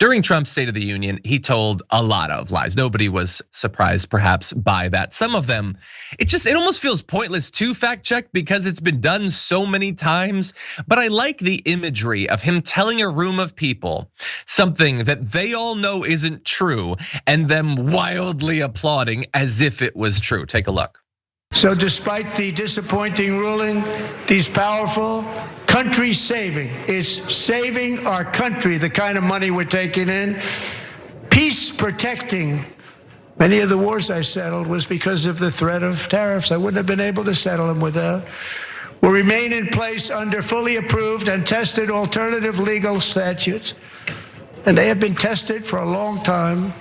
During Trump's State of the Union, he told a lot of lies. Nobody was surprised, perhaps, by that. Some of them, it almost feels pointless to fact check because it's been done so many times. But I like the imagery of him telling a room of people something that they all know isn't true and them wildly applauding as if it was true. Take a look. So despite the disappointing ruling, these powerful country saving, it's saving our country, the kind of money we're taking in, peace protecting. Many of the wars I settled was because of the threat of tariffs. I wouldn't have been able to settle them without. Will remain in place under fully approved and tested alternative legal statutes. And they have been tested for a long time.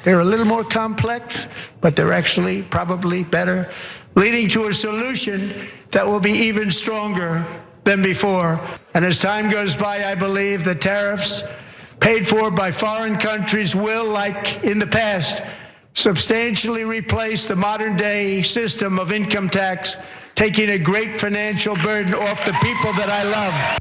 They're a little more complex, but they're actually probably better, leading to a solution that will be even stronger than before. And as time goes by, I believe the tariffs paid for by foreign countries will, like in the past, substantially replace the modern day system of income tax, taking a great financial burden off the people that I love.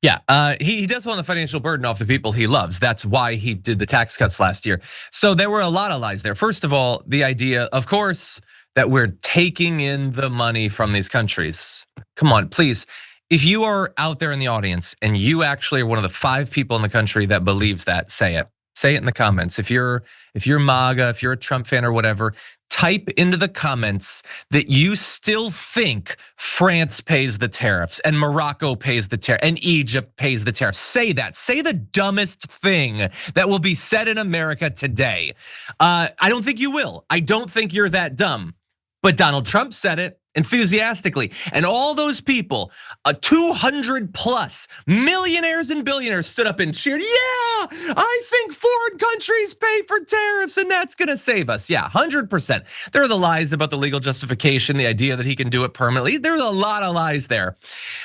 Yeah, he does want the financial burden off the people he loves. That's why he did the tax cuts last year. So there were a lot of lies there. First of all, the idea, of course, that we're taking in the money from these countries. Come on, please. If you are out there in the audience and you actually are one of the 5 people in the country that believes that, say it. Say it in the comments. If you're MAGA, if you're a Trump fan or whatever, type into the comments that you still think France pays the tariffs and Morocco pays the tariff and Egypt pays the tariffs. Say that. Say the dumbest thing that will be said in America today. I don't think you will. I don't think you're that dumb. But Donald Trump said it enthusiastically. And all those people, 200 plus millionaires and billionaires stood up and cheered. Yeah, I think foreign countries pay for tariffs and that's gonna save us. Yeah, 100%. There are the lies about the legal justification, the idea that he can do it permanently. There's a lot of lies there.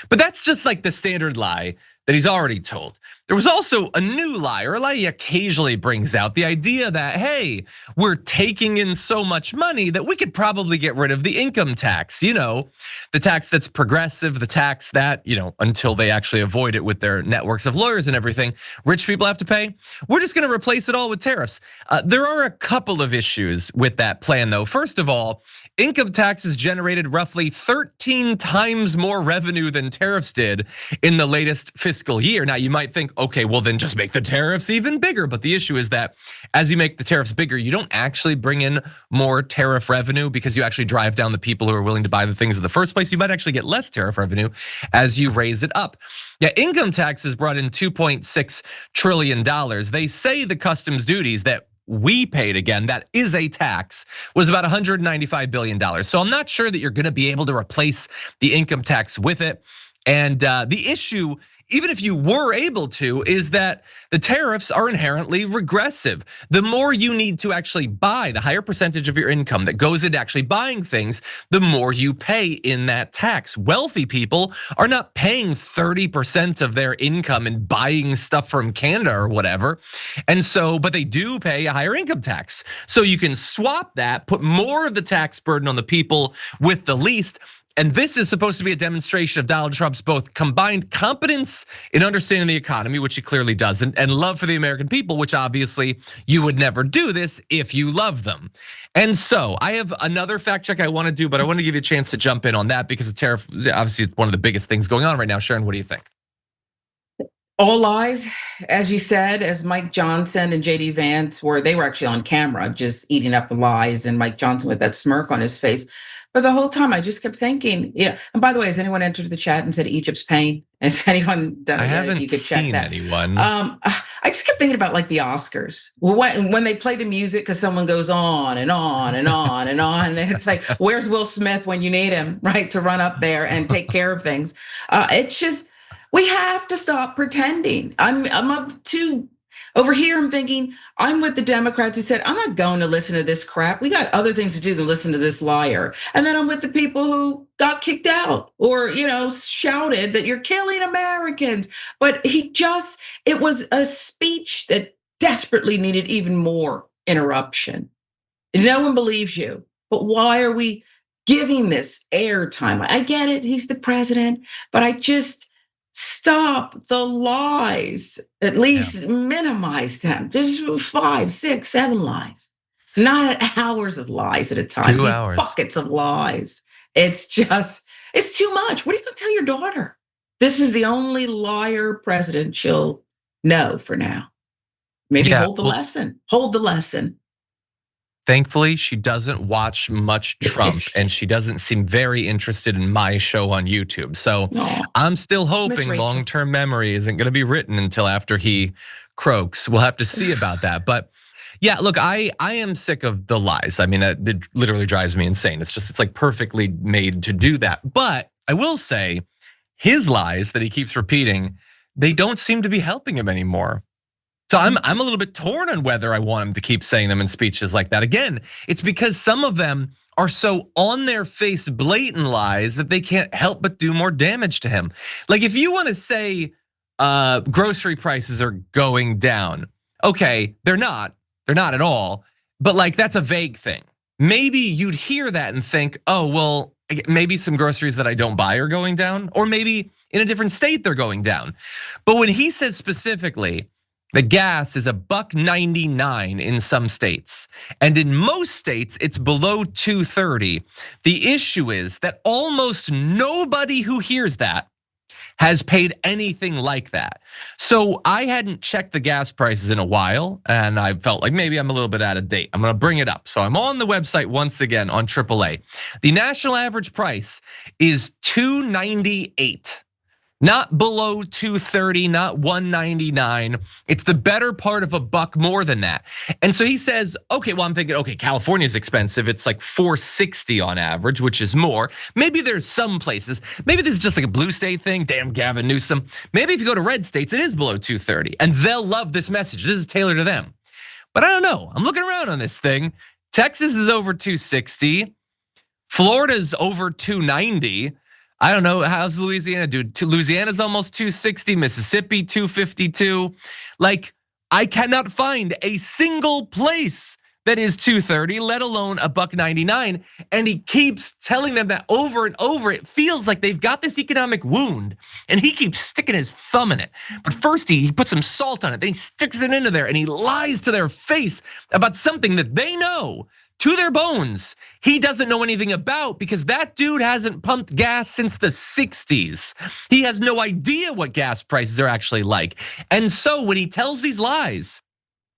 But that's just like the standard lie that he's already told. There was also a new lie, or a lie he occasionally brings out, the idea that, hey, we're taking in so much money that we could probably get rid of the income tax. You know, the tax that's progressive, the tax that, until they actually avoid it with their networks of lawyers and everything, rich people have to pay. We're just gonna replace it all with tariffs. There are a couple of issues with that plan though. First of all, income taxes generated roughly 13 times more revenue than tariffs did in the latest fiscal year. Now you might think, okay, well then just make the tariffs even bigger. But the issue is that as you make the tariffs bigger, you don't actually bring in more tariff revenue because you actually drive down the people who are willing to buy the things in the first place. You might actually get less tariff revenue as you raise it up. Yeah, income taxes brought in $2.6 trillion. They say the customs duties that we paid, again, that is a tax, was about $195 billion. So I'm not sure that you're gonna be able to replace the income tax with it. And the issue, even if you were able to, is that the tariffs are inherently regressive. The more you need to actually buy, the higher percentage of your income that goes into actually buying things, the more you pay in that tax. Wealthy people are not paying 30% of their income in buying stuff from Canada or whatever. And so, but they do pay a higher income tax. So you can swap that, put more of the tax burden on the people with the least. And this is supposed to be a demonstration of Donald Trump's both combined competence in understanding the economy, which he clearly doesn't, and love for the American people, which obviously you would never do this if you love them. And so I have another fact check I want to do, but I want to give you a chance to jump in on that because the tariff is obviously one of the biggest things going on right now. Sharon, what do you think? All lies, as you said, as Mike Johnson and JD Vance they were actually on camera just eating up the lies, and Mike Johnson with that smirk on his face. But the whole time I just kept thinking, and by the way, has anyone entered the chat and said Egypt's pain? Has anyone done it? I haven't you could seen check that. anyone. I just kept thinking about like the Oscars. Well, when they play the music, because someone goes on and on and on and on, and it's like, where's Will Smith when you need him, right, to run up there and take care of things? It's just, we have to stop pretending. I'm up to. Over here, I'm thinking, I'm with the Democrats who said, I'm not going to listen to this crap. We got other things to do than listen to this liar. And then I'm with the people who got kicked out or, shouted that you're killing Americans. But it was a speech that desperately needed even more interruption. No one believes you. But why are we giving this airtime? I get it, he's the president, but stop the lies. At least minimize them. Just 5, 6, 7 lies. Not hours of lies at a time. 2 These hours. buckets of lies. It's too much. What are you gonna tell your daughter? This is the only liar president she'll know for now. Maybe hold the lesson. Hold the lesson. Thankfully, she doesn't watch much Trump and she doesn't seem very interested in my show on YouTube. So I'm still hoping long-term memory isn't gonna be written until after he croaks. We'll have to see about that. But yeah, look, I am sick of the lies. I mean, it literally drives me insane. It's like perfectly made to do that. But I will say his lies that he keeps repeating, they don't seem to be helping him anymore. So I'm a little bit torn on whether I want him to keep saying them in speeches like that. Again, it's because some of them are so on their face blatant lies that they can't help but do more damage to him. Like if you want to say grocery prices are going down, okay, they're not at all, but like that's a vague thing. Maybe you'd hear that and think, oh, well, maybe some groceries that I don't buy are going down, or maybe in a different state they're going down. But when he says specifically, the gas is $1.99 in some states, and in most states it's below $2.30. The issue is that almost nobody who hears that has paid anything like that. So I hadn't checked the gas prices in a while, and I felt like maybe I'm a little bit out of date. I'm gonna bring it up. So I'm on the website once again on AAA. The national average price is $2.98. Not below $2.30, not $1.99. It's the better part of $1 more than that. And so he says, okay, well, I'm thinking, okay, California's expensive. It's like $4.60 on average, which is more. Maybe there's some places, maybe this is just like a blue state thing. Damn Gavin Newsom. Maybe if you go to red states, it is below $2.30 and they'll love this message. This is tailored to them. But I don't know, I'm looking around on this thing. Texas is over $2.60. Florida's over $2.90. I don't know, how's Louisiana do? Louisiana's almost $2.60, Mississippi $2.52. Like, I cannot find a single place that is $2.30, let alone $1.99. And he keeps telling them that over and over. It feels like they've got this economic wound and he keeps sticking his thumb in it. But first he puts some salt on it, then he sticks it into there and he lies to their face about something that they know to their bones he doesn't know anything about, because that dude hasn't pumped gas since the 60s. He has no idea what gas prices are actually like. And so when he tells these lies,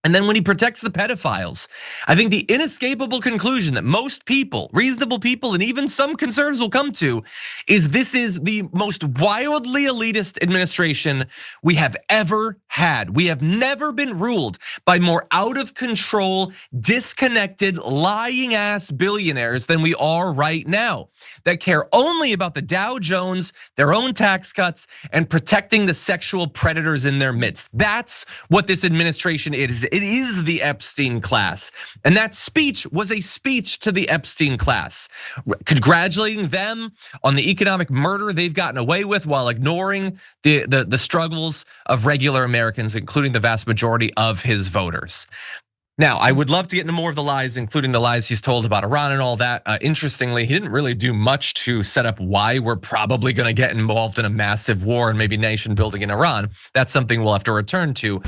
and then when he protects the pedophiles, I think the inescapable conclusion that most people, reasonable people, and even some conservatives will come to is this is the most wildly elitist administration we have ever had. We have never been ruled by more out of control, disconnected, lying ass billionaires than we are right now, that care only about the Dow Jones, their own tax cuts, and protecting the sexual predators in their midst. That's what this administration is. It is the Epstein class. And that speech was a speech to the Epstein class, congratulating them on the economic murder they've gotten away with while ignoring the struggles of regular Americans, including the vast majority of his voters. Now, I would love to get into more of the lies, including the lies he's told about Iran and all that. Interestingly, he didn't really do much to set up why we're probably gonna get involved in a massive war and maybe nation building in Iran. That's something we'll have to return to.